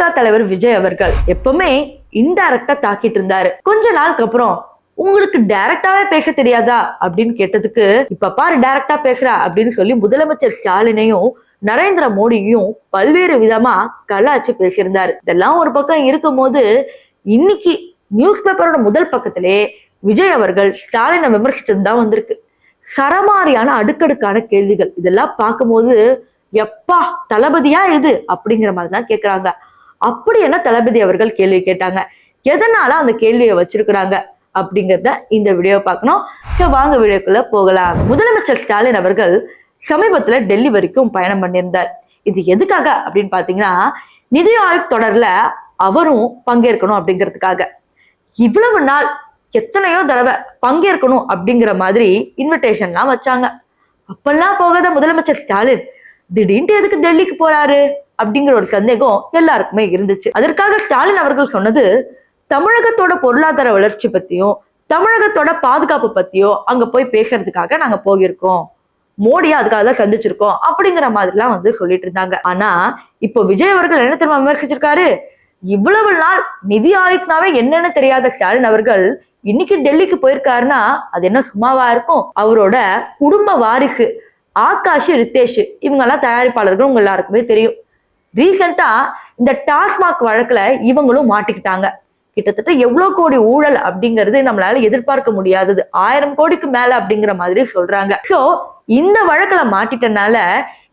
தாவேகா தலைவர் விஜய் அவர்கள் எப்பவுமே இன்டைரக்டா தாக்கிட்டு இருந்தாரு. கொஞ்ச நாளுக்கு அப்புறம் உங்களுக்கு டைரக்டாவே பேச தெரியாதா அப்படின்னு கேட்டதுக்கு, இப்ப பாரு டைரக்டா பேசுறா அப்படின்னு சொல்லி முதலமைச்சர் ஸ்டாலினையும் நரேந்திர மோடியையும் பல்வேறு விதமா கலாச்சு பேசியிருந்தாரு. இதெல்லாம் ஒரு பக்கம் இருக்கும் போது இன்னைக்கு நியூஸ் பேப்பரோட முதல் பக்கத்திலே விஜய் அவர்கள் ஸ்டாலினை விமர்சிச்சதுதான் வந்திருக்கு. சரமாரியான அடுக்கடுக்கான கேள்விகள். இதெல்லாம் பார்க்கும்போது எப்பா தளபதியா இது அப்படிங்கிற மாதிரிதான் கேட்கிறாங்க. அப்படி என்ன தளபதி அவர்கள் கேள்வி கேட்டாங்க, எதனால அந்த கேள்வியை வச்சிருக்கிறாங்க அப்படிங்கிறத இந்த வீடியோ பார்க்கணும். வாங்க வீடியோக்குள்ள போகலாம். முதலமைச்சர் ஸ்டாலின் அவர்கள் சமீபத்துல டெல்லி வரைக்கும் பயணம் பண்ணியிருந்தார். இது எதுக்காக அப்படின்னு பாத்தீங்கன்னா, நிதி ஆயோக் தொடர்ல அவரும் பங்கேற்கணும் அப்படிங்கிறதுக்காக. இவ்வளவு நாள் எத்தனையோ தடவை பங்கேற்கணும் அப்படிங்கிற மாதிரி இன்விடேஷன்லாம் வச்சாங்க. அப்பெல்லாம் போகாத முதலமைச்சர் ஸ்டாலின் திடீர்னு எதுக்கு டெல்லிக்கு போறாரு அப்படிங்கிற ஒரு சந்தேகம் எல்லாருக்குமே இருந்துச்சு. அதற்காக ஸ்டாலின் அவர்கள் சொன்னது, தமிழகத்தோட பொருளாதார வளர்ச்சி பத்தியும் தமிழகத்தோட பாதுகாப்பு பத்தியும் அங்க போய் பேசுறதுக்காக நாங்க போயிருக்கோம், மோடியா அதுக்காக தான் சந்திச்சிருக்கோம் அப்படிங்கிற மாதிரிலாம் வந்து சொல்லிட்டு இருந்தாங்க. ஆனா இப்போ விஜய் அவர்கள் என்ன தெரியுமா விமர்சிச்சிருக்காரு, இவ்வளவு நாள் நிதி ஆயோக்னாவே என்னன்னு தெரியாத ஸ்டாலின் அவர்கள் இன்னைக்கு டெல்லிக்கு போயிருக்காருன்னா அது என்ன சும்மாவா இருக்கும்? அவரோட குடும்ப வாரிசு ஆகாஷ், ரித்தேஷ் இவங்க எல்லாம் தயாரிப்பாளர்கள் உங்க எல்லாருக்குமே தெரியும். ரீசெண்டா இந்த டாஸ்மாக் வழக்குல இவங்களும் மாட்டிக்கிட்டாங்க. கிட்டத்தட்ட எவ்வளவு கோடி ஊழல் அப்படிங்கிறது நம்மளால எதிர்பார்க்க முடியாதது, 1000 கோடிக்கு மேல அப்படிங்கிற மாதிரி சொல்றாங்க. சோ இந்த வழக்குல மாட்டிட்டனால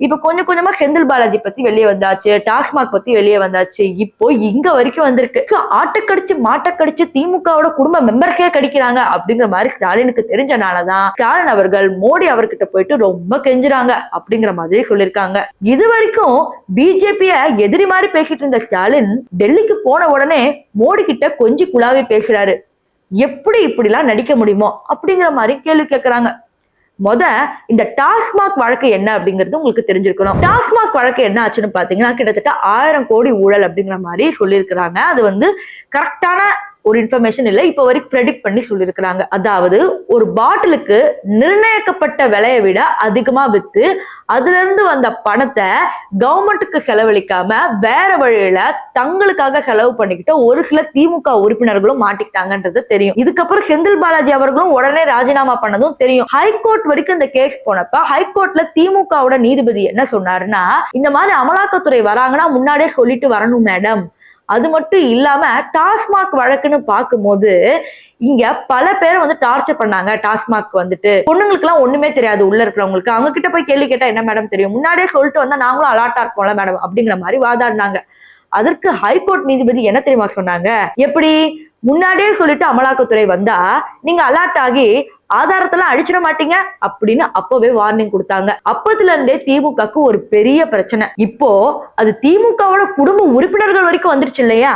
இப்ப கொஞ்சம் கொஞ்சமா செந்தில் பாலாஜி பத்தி வெளியே வந்தாச்சு, டாஸ்மாக் பத்தி வெளியே வந்தாச்சு, இப்போ இங்க வரைக்கும் வந்திருக்கு. ஆட்டக்கடிச்சு மாட்டக்கடிச்சு திமுகவோட குடும்ப மெம்பர்ஸே கடிக்கிறாங்க அப்படிங்கிற மாதிரி ஸ்டாலினுக்கு தெரிஞ்சனாலதான் ஸ்டாலின் அவர்கள் மோடி அவர்கிட்ட போயிட்டு ரொம்ப கெஞ்சுறாங்க அப்படிங்கிற மாதிரி சொல்லியிருக்காங்க. இது வரைக்கும் பிஜேபிய எதிரி மாதிரி பேசிட்டு இருந்த ஸ்டாலின் டெல்லிக்கு போன உடனே மோடி கிட்ட கொஞ்சி குழாவி பேசுறாரு. எப்படி இப்படிலாம் நடிக்க முடியுமோ அப்படிங்கிற மாதிரி கேள்வி கேட்கிறாங்க. இந்த டாஸ்மாக் வழக்கு என்ன அப்படிங்கிறது உங்களுக்கு தெரிஞ்சிருக்கணும். டாஸ்மாக் வழக்கு என்ன ஆச்சுன்னு பாத்தீங்கன்னா, கிட்டத்தட்ட 1000 கோடி ஊழல் அப்படிங்கிற மாதிரி சொல்லியிருக்கிறாங்க. அது வந்து கரெக்டான ஒரு இன்ஃபர்மேஷன் இல்லை, இப்ப வரைக்கும் ப்ரெடிக்ட் பண்ணி சொல்லியிருக்கிறாங்க. அதாவது ஒரு பாட்டிலுக்கு நிர்ணயிக்கப்பட்ட விலையை விட அதிகமா வித்து அதுல இருந்து வந்த பணத்தை கவர்மெண்ட்டுக்கு செலவழிக்காம வேற வழியில தங்களுக்காக செலவு பண்ணிக்கிட்ட ஒரு சில திமுக உறுப்பினர்களும் மாட்டிக்கிட்டாங்கன்றது தெரியும். இதுக்கப்புறம் செந்தில் பாலாஜி அவர்களும் உடனே ராஜினாமா பண்ணதும் தெரியும். ஹைகோர்ட் வரைக்கும் இந்த கேஸ் போனப்ப ஹைகோர்ட்ல திமுகவோட நீதிபதி என்ன சொன்னாருன்னா, இந்த மாதிரி அமலாக்கத்துறை வராங்கன்னா முன்னாடியே சொல்லிட்டு வரணும் மேடம். அது மட்டும் இல்லாம டாஸ்மாக் வழக்குன்னு பார்க்கும்போது இங்க பல பேரை வந்து டார்ச்சர் பண்ணாங்க. டாஸ்மாக் வந்துட்டு பொண்ணுங்களுக்கு எல்லாம் ஒண்ணுமே தெரியாது, உள்ள இருக்கிறவங்களுக்கு. அவங்க கிட்ட போய் கேள்வி கேட்டா என்ன மேடம் தெரியும், முன்னாடியே சொல்லிட்டு வந்தா நாங்களும் அலாட்டா இருப்போம்ல மேடம் அப்படிங்கிற மாதிரி வாதாடினாங்க. அதற்கு ஹைகோர்ட் நீதிபதி என்ன தெரியுமா சொன்னாங்க, எப்படி முன்னாடியே சொல்லிட்டு அமலாக்கத்துறை வந்தா நீங்க அலர்ட் ஆகி ஆதாரத்தெல்லாம் அழிச்சிட மாட்டீங்க அப்படின்னு அப்பவே வார்னிங் கொடுத்தாங்க. அப்பத்துல இருந்தே திமுகக்கு ஒரு பெரிய பிரச்சனை. இப்போ அது திமுகவோட குடும்ப உறுப்பினர்கள் வரைக்கும் வந்துருச்சு இல்லையா?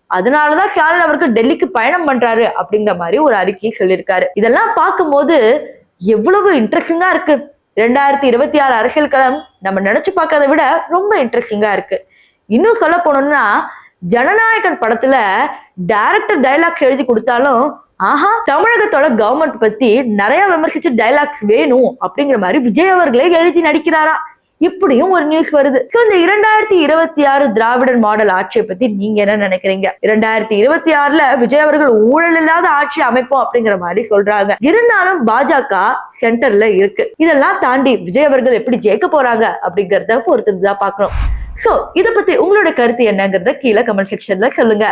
அதனாலதான் ஸ்டாலின் அவர்கள் டெல்லிக்கு பயணம் பண்றாரு அப்படிங்கிற மாதிரி ஒரு அறிக்கை சொல்லியிருக்காரு. இதெல்லாம் பார்க்கும்போது எவ்வளவு இன்ட்ரெஸ்டிங்கா இருக்கு. 2026 அரசியல் களம் நம்ம நினைச்சு பார்க்கறத விட ரொம்ப இன்ட்ரெஸ்டிங்கா இருக்கு. இன்னும் சொல்ல போனோம்னா, ஜனநாயகன் படத்துல டைரக்டர் டைலாக்ஸ் எழுதி கொடுத்தாலும் ஆஹா தமிழகத்தோட கவர்மெண்ட் பத்தி நிறைய விமர்சிச்சு டைலாக்ஸ் வேணும் அப்படிங்கிற மாதிரி விஜய் அவர்களே எழுதி நடிக்கிறாரா. இப்படியும் ஒரு நியூஸ் வருது. சோ இந்த 2026 திராவிடன் மாடல் ஆட்சியை பத்தி நீங்க என்ன நினைக்கிறீங்க? 2026ல விஜய் அவர்கள் ஊழல் இல்லாத ஆட்சி அமைப்போம் அப்படிங்கிற மாதிரி சொல்றாங்க. இருந்தாலும் பாஜக சென்டர்ல இருக்கு. இதெல்லாம் தாண்டி விஜய் அவர்கள் எப்படி ஜெயிக்க போறாங்க அப்படிங்கறத பொறுத்துதான் பாக்கணும். சோ இத பத்தி உங்களோட கருத்து என்னங்கறத கீழே கமெண்ட் செக்ஷன்ல சொல்லுங்க.